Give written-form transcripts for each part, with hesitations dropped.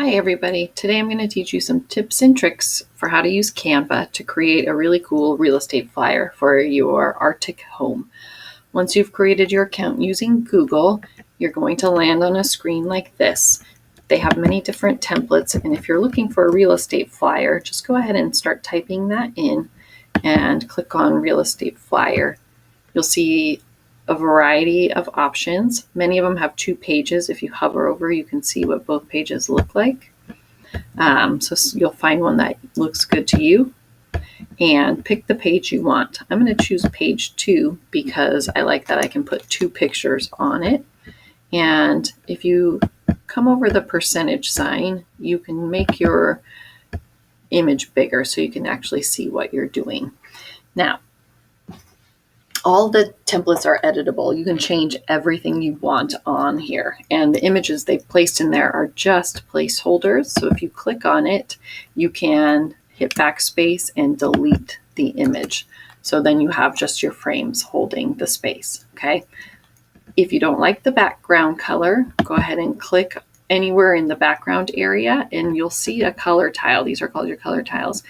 Hi everybody, today I'm going to teach you some tips and tricks for how to use Canva to create a really cool real estate flyer for your Arctic home. Once you've created your account using Google, you're going to land on a screen like this. They have many different templates, and if you're looking for a real estate flyer, just go ahead and start typing that in and click on real estate flyer. You'll see a variety of options. Many of them have 2 pages. If you hover over, you can see what both pages look like. So you'll find one that looks good to you and pick the page you want. I'm going to choose page 2 because I like that I can put 2 pictures on it. And if you come over the percentage sign, you can make your image bigger so you can actually see what you're doing. Now, all the templates are editable. You can change everything you want on here. And the images they've placed in there are just placeholders. So if you click on it, you can hit backspace and delete the image. So then you have just your frames holding the space, okay? If you don't like the background color, go ahead and click anywhere in the background area and you'll see a color tile. These are called your color tiles.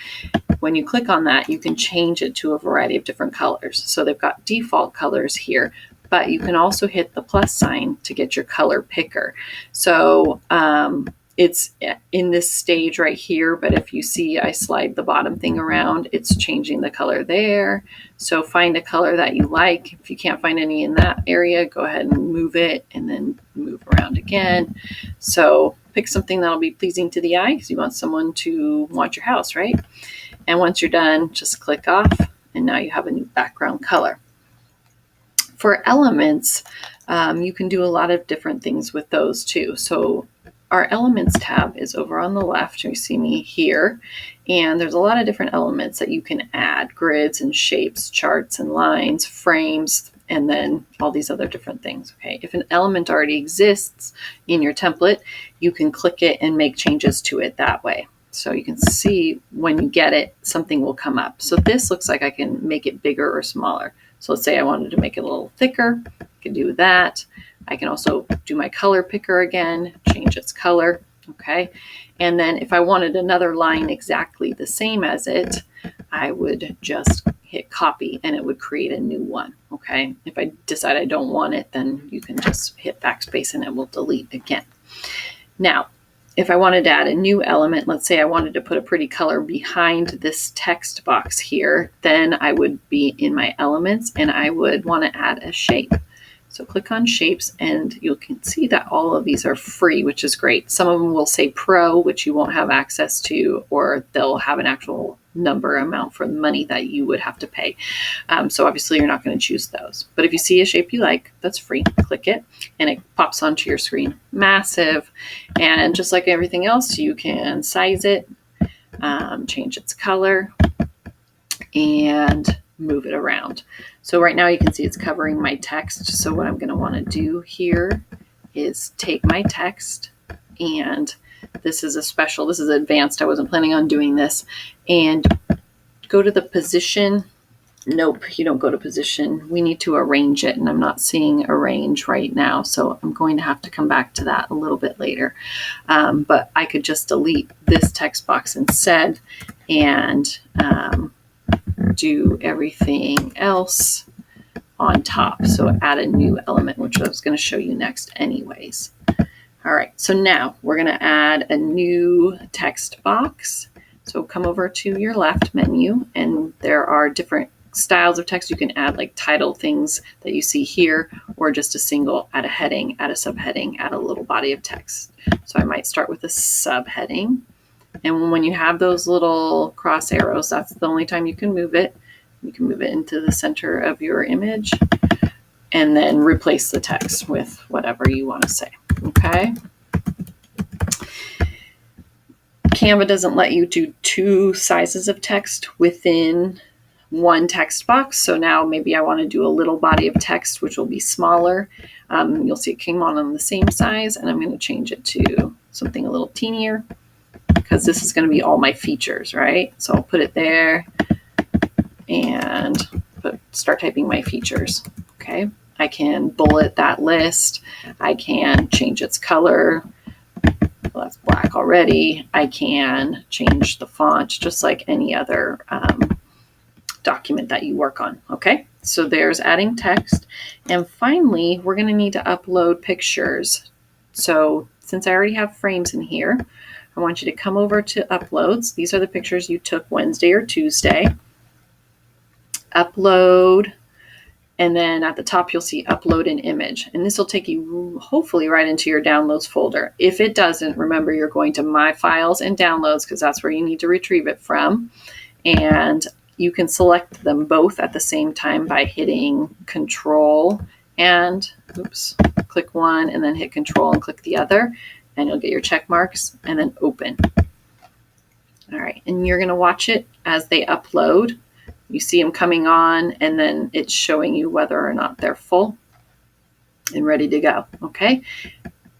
When you click on that, you can change it to a variety of different colors. So they've got default colors here, but you can also hit the plus sign to get your color picker. So it's in this stage right here, but if you see I slide the bottom thing around, it's changing the color there. So find a color that you like. If you can't find any in that area, go ahead and move it and then move around again. So pick something that'll be pleasing to the eye because you want someone to want your house, right? And once you're done, just click off and now you have a new background color. For elements, you can do a lot of different things with those too. So our elements tab is over on the left. You see me here, and there's a lot of different elements that you can add: grids and shapes, charts and lines, frames, and then all these other different things. Okay, if an element already exists in your template, you can click it and make changes to it that way. So you can see when you get it, something will come up. So this looks like I can make it bigger or smaller. So let's say I wanted to make it a little thicker. I can do that. I can also do my color picker again, change its color, okay? And then if I wanted another line exactly the same as it, I would just hit copy and it would create a new one, okay? If I decide I don't want it, then you can just hit backspace and it will delete again. Now, if I wanted to add a new element, let's say I wanted to put a pretty color behind this text box here, then I would be in my elements and I would want to add a shape. So click on shapes and you can see that all of these are free, which is great. Some of them will say pro, which you won't have access to, or they'll have an actual number amount for the money that you would have to pay. So obviously you're not going to choose those. But if you see a shape you like, that's free, click it and it pops onto your screen. Massive. And just like everything else, you can size it, change its color, and move it around. So right now you can see it's covering my text. So what I'm going to want to do here is take my text, and this is advanced. I wasn't planning on doing this, and go to the position. Nope, you don't go to position. We need to arrange it, and I'm not seeing arrange right now. So I'm going to have to come back to that a little bit later. But I could just delete this text box instead and do everything else on top. So add a new element, which I was going to show you next anyways. All right, so now we're going to add a new text box. So come over to your left menu, and there are different styles of text. You can add like title things that you see here, or just a single, add a heading, add a subheading, add a little body of text. So I might start with a subheading. And when you have those little cross arrows, that's the only time you can move it. You can move it into the center of your image and then replace the text with whatever you want to say, okay? Canva doesn't let you do 2 sizes of text within one text box. So now maybe I want to do a little body of text, which will be smaller. You'll see it came on the same size, and I'm going to change it to something a little teenier, because this is going to be all my features, right? So I'll put it there and start typing my features, okay? I can bullet that list. I can change its color. well, that's black already, I can change the font just like any other document that you work on. Okay, so there's adding text. And finally, we're going to need to upload pictures. So since I already have frames in here, I want you to come over to uploads. These are the pictures you took Wednesday or Tuesday. Upload. And then at the top, you'll see upload an image. And this will take you hopefully right into your downloads folder. If it doesn't, remember you're going to My Files and Downloads because that's where you need to retrieve it from. And you can select them both at the same time by hitting Control and, click one and then hit Control and click the other. And you'll get your check marks and then open. All right, and you're going to watch it as they upload. You see them coming on, and then it's showing you whether or not they're full and ready to go, okay?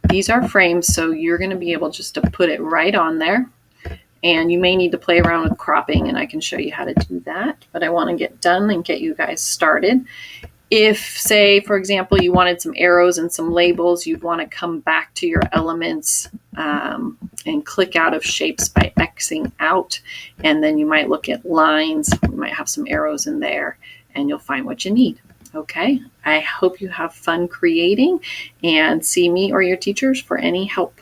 These are frames, so you're going to be able just to put it right on there. And you may need to play around with cropping, and I can show you how to do that. But I want to get done and get you guys started. If, say, for example, you wanted some arrows and some labels, you'd want to come back to your elements and click out of shapes by Xing out. And then you might look at lines. You might have some arrows in there, and you'll find what you need. Okay, I hope you have fun creating and see me or your teachers for any help.